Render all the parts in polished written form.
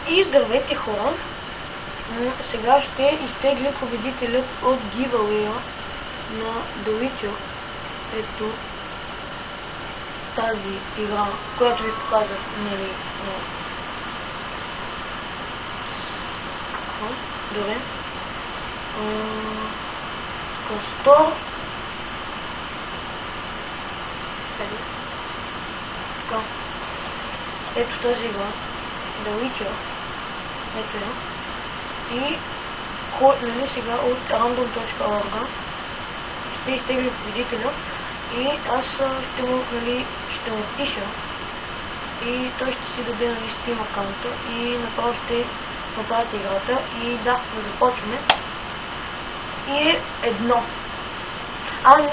И здравейте хора! Сега ще изтегля победителят от giveaway на The Witcher. Ето тази игра, която ви показах, нали, какво? Добре. Кастор. Така. Ето тази игра. The Witcher. Ето я. И нали сега от random.org ще изтегля победителя и аз ще му пиша и той ще си даде на Steam аккаунта и направо ще направят играта и да започваме. И е едно.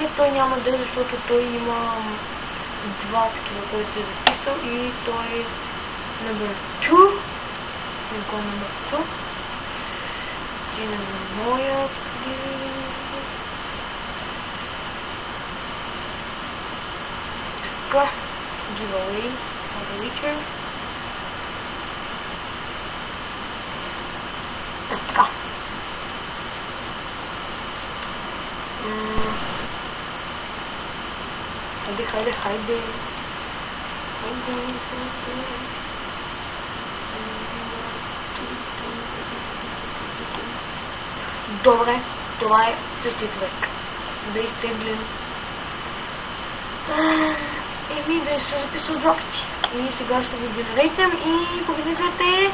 Не, той няма да е, защото той има два такива, които е записал и той е number 2. Никой number 2. И на моя така, giveaway на The Witcher. Така. Хайде. Добре, това е същия човек. Да изтеглим. Да се записал два пъти. И сега ще го генерейтам и победителят е...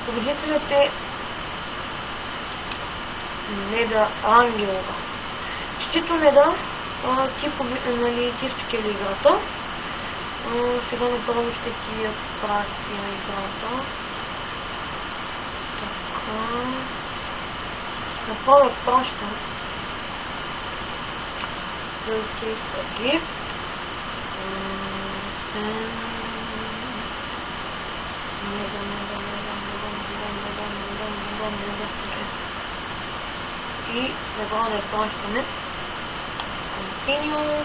Победителят е... Неда Ангелова. Честито Неда, ти спечели играта. Сега направо ще ти я пратя играта. Така... Направо я пращам. Okay. И направо да плащаме. Continue.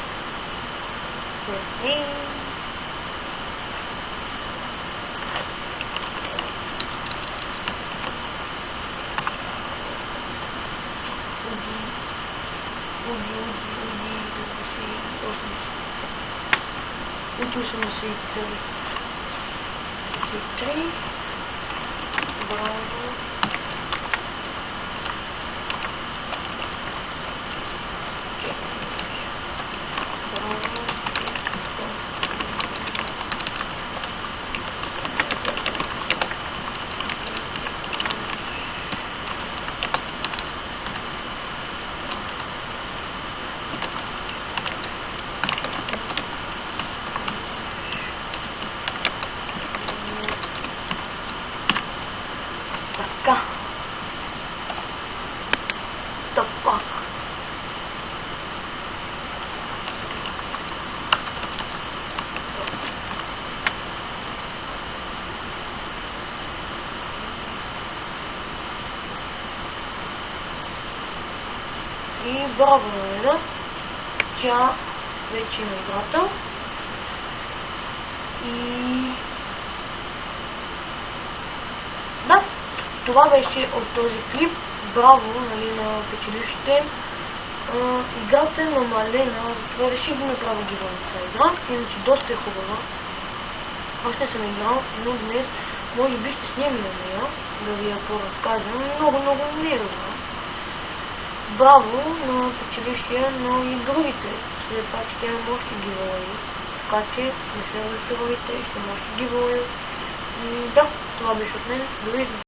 Браво. Така. И браво на Неда, тя вече има играта. И да, това беше от този клип. Браво, нали, на печелившите. Играта е намалена, затова реших да направя гивън на тази игра, иначе доста е хубава. Още съм играл, но днес може би ще снимем на нея, да ви я поразкажем. Много не е добра. Браво на печелившия, но и другите. След пак ще имам още гивъни. Така че не се разочаровайте, ще има още гивъни. Да, това беше от мен. Довиждане.